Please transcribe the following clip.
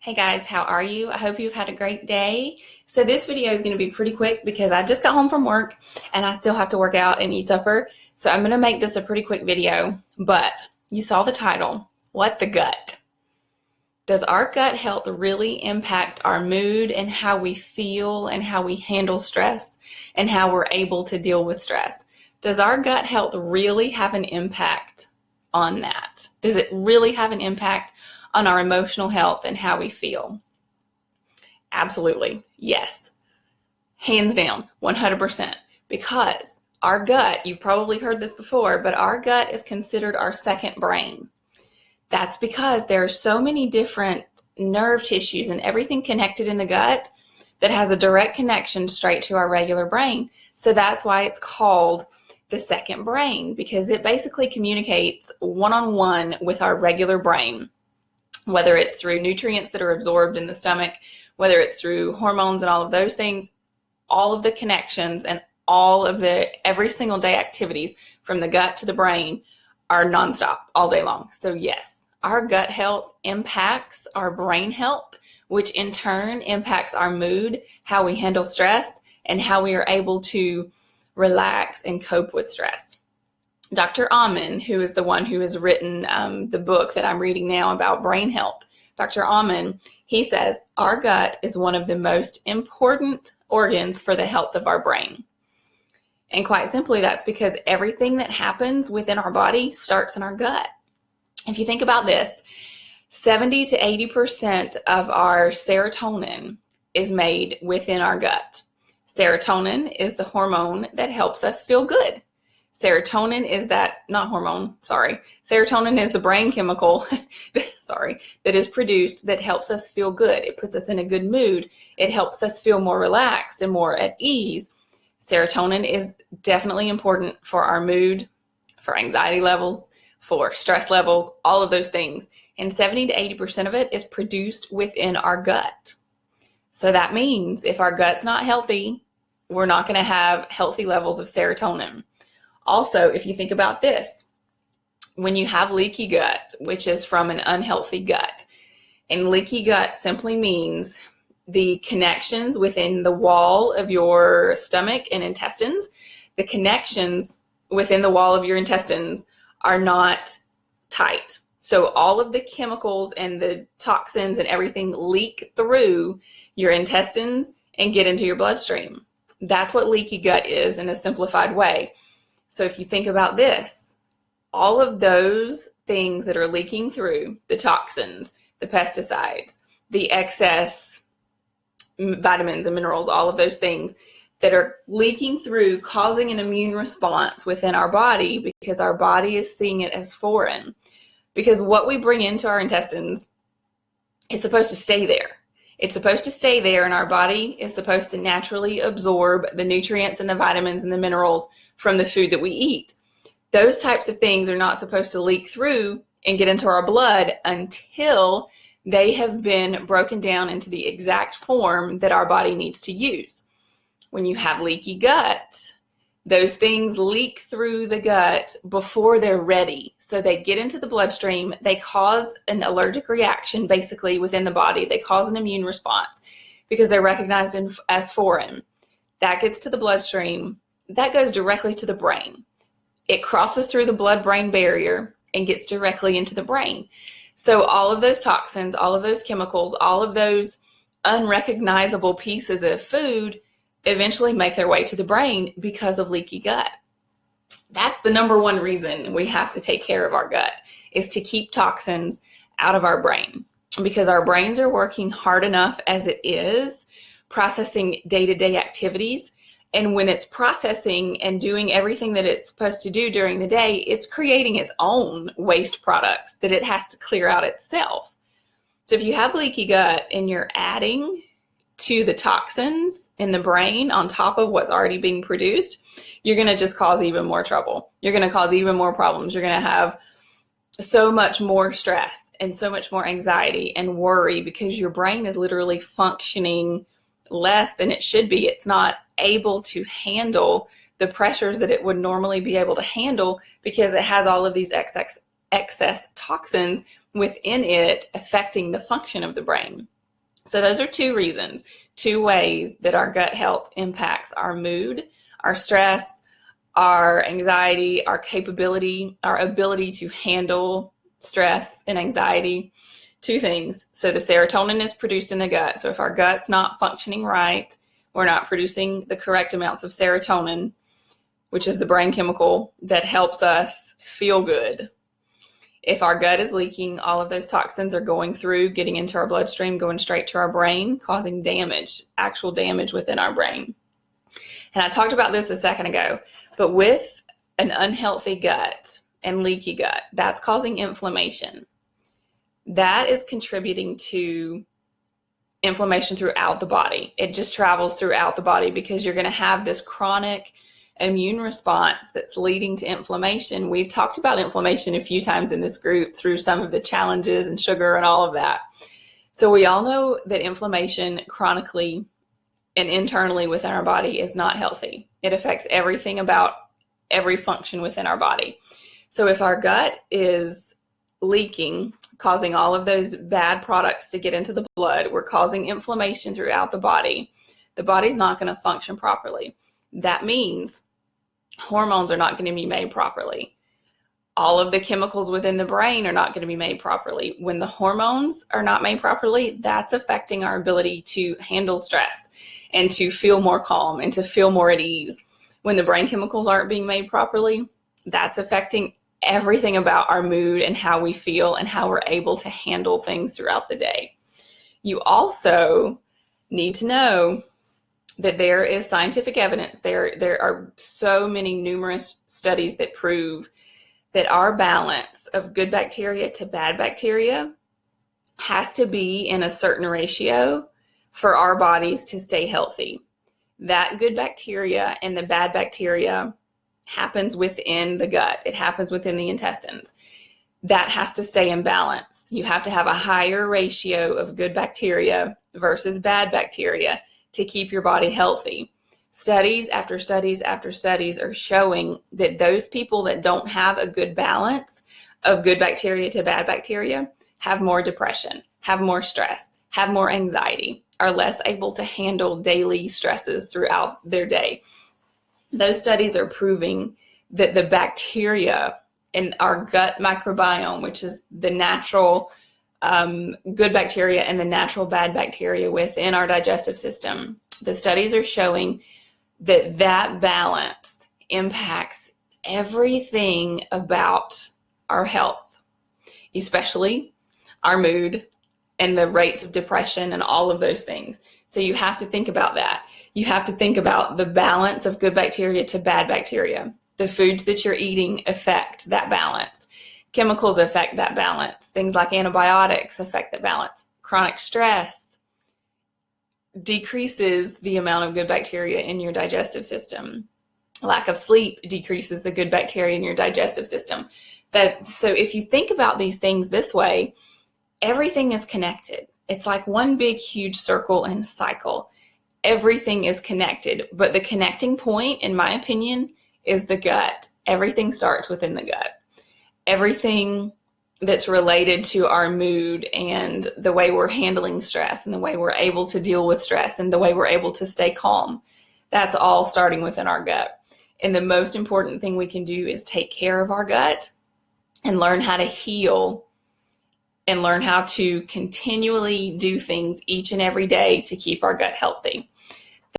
Hey guys, how are you? I hope you've had a great day. So this video is going to be pretty quick because I just got home from work and I still have to work out and eat supper. So I'm going to make this a pretty quick video, but you saw the title, What the Gut? Does our gut health really impact our mood and how we feel and how we handle stress and how we're able to deal with stress? Does our gut health really have an impact on that? Does it really have an impact on our emotional health and how we feel? Absolutely, yes. Hands down, 100%. Because our gut, you've probably heard this before, but our gut is considered our second brain. That's because there are so many different nerve tissues and everything connected in the gut that has a direct connection straight to our regular brain. So that's why it's called the second brain, because it basically communicates one-on-one with our regular brain, whether it's through nutrients that are absorbed in the stomach, whether it's through hormones and all of those things. All of the connections and all of the every single day activities from the gut to the brain are nonstop all day long. So yes, our gut health impacts our brain health, which in turn impacts our mood, how we handle stress, and how we are able to relax and cope with stress. Dr. Amen, who is the one who has written the book that I'm reading now about brain health, Dr. Amen, he says, our gut is one of the most important organs for the health of our brain. And quite simply, that's because everything that happens within our body starts in our gut. If you think about this, 70 to 80% of our serotonin is made within our gut. Serotonin is the hormone that helps us feel good. Serotonin is Serotonin is the brain chemical, that is produced that helps us feel good. It puts us in a good mood. It helps us feel more relaxed and more at ease. Serotonin is definitely important for our mood, for anxiety levels, for stress levels, all of those things. And 70 to 80% of it is produced within our gut. So that means if our gut's not healthy, we're not going to have healthy levels of serotonin. Also, if you think about this, when you have leaky gut, which is from an unhealthy gut, and leaky gut simply means the connections within the wall of your stomach and intestines, the connections within the wall of your intestines are not tight. So all of the chemicals and the toxins and everything leak through your intestines and get into your bloodstream. That's what leaky gut is in a simplified way. So if you think about this, all of those things that are leaking through, the toxins, the pesticides, the excess vitamins and minerals, all of those things that are leaking through, causing an immune response within our body because our body is seeing it as foreign. Because what we bring into our intestines is supposed to stay there. It's supposed to stay there, and our body is supposed to naturally absorb the nutrients and the vitamins and the minerals from the food that we eat. Those types of things are not supposed to leak through and get into our blood until they have been broken down into the exact form that our body needs to use. When you have leaky gut, those things leak through the gut before they're ready. So they get into the bloodstream, they cause an allergic reaction basically within the body. They cause an immune response because they're recognized as foreign. That gets to the bloodstream, that goes directly to the brain. It crosses through the blood-brain barrier and gets directly into the brain. So all of those toxins, all of those chemicals, all of those unrecognizable pieces of food eventually make their way to the brain because of leaky gut. That's the number one reason we have to take care of our gut, is to keep toxins out of our brain, because our brains are working hard enough as it is, processing day-to-day activities. And when it's processing and doing everything that it's supposed to do during the day, it's creating its own waste products that it has to clear out itself. So if you have leaky gut and you're adding to the toxins in the brain on top of what's already being produced, you're going to just cause even more trouble. You're going to cause even more problems. You're going to have so much more stress and so much more anxiety and worry because your brain is literally functioning less than it should be. It's not able to handle the pressures that it would normally be able to handle because it has all of these excess toxins within it affecting the function of the brain. So those are two reasons, two ways that our gut health impacts our mood, our stress, our anxiety, our capability, our ability to handle stress and anxiety. Two things. So the serotonin is produced in the gut. So if our gut's not functioning right, we're not producing the correct amounts of serotonin, which is the brain chemical that helps us feel good. If our gut is leaking, all of those toxins are going through, getting into our bloodstream, going straight to our brain, causing damage, actual damage within our brain. And I talked about this a second ago, but with an unhealthy gut and leaky gut, that's causing inflammation. That is contributing to inflammation throughout the body. It just travels throughout the body because you're going to have this chronic immune response that's leading to inflammation. We've talked about inflammation a few times in this group through some of the challenges and sugar and all of that. So we all know that inflammation chronically and internally within our body is not healthy. It affects everything about every function within our body. So if our gut is leaking, causing all of those bad products to get into the blood, we're causing inflammation throughout the body. The body's not going to function properly. That means hormones are not going to be made properly. All of the chemicals within the brain are not going to be made properly. When the hormones are not made properly, that's affecting our ability to handle stress and to feel more calm and to feel more at ease. When the brain chemicals aren't being made properly, that's affecting everything about our mood and how we feel and how we're able to handle things throughout the day. You also need to know that there is scientific evidence. There are so many numerous studies that prove that our balance of good bacteria to bad bacteria has to be in a certain ratio for our bodies to stay healthy. That good bacteria and the bad bacteria happens within the gut. It happens within the intestines. That has to stay in balance. You have to have a higher ratio of good bacteria versus bad bacteria to keep your body healthy. Studies after studies after studies are showing that those people that don't have a good balance of good bacteria to bad bacteria have more depression, have more stress, have more anxiety, are less able to handle daily stresses throughout their day. Those studies are proving that the bacteria in our gut microbiome, which is the natural good bacteria and the natural bad bacteria within our digestive system, the studies are showing that that balance impacts everything about our health, especially our mood and the rates of depression and all of those things. So you have to think about that. You have to think about the balance of good bacteria to bad bacteria. The foods that you're eating affect that balance. Chemicals affect that balance. Things like antibiotics affect that balance. Chronic stress decreases the amount of good bacteria in your digestive system. Lack of sleep decreases the good bacteria in your digestive system. So if you think about these things this way, everything is connected. It's like one big, huge circle and cycle. Everything is connected, but the connecting point, in my opinion, is the gut. Everything starts within the gut. Everything that's related to our mood and the way we're handling stress and the way we're able to deal with stress and the way we're able to stay calm, that's all starting within our gut. And the most important thing we can do is take care of our gut and learn how to heal and learn how to continually do things each and every day to keep our gut healthy.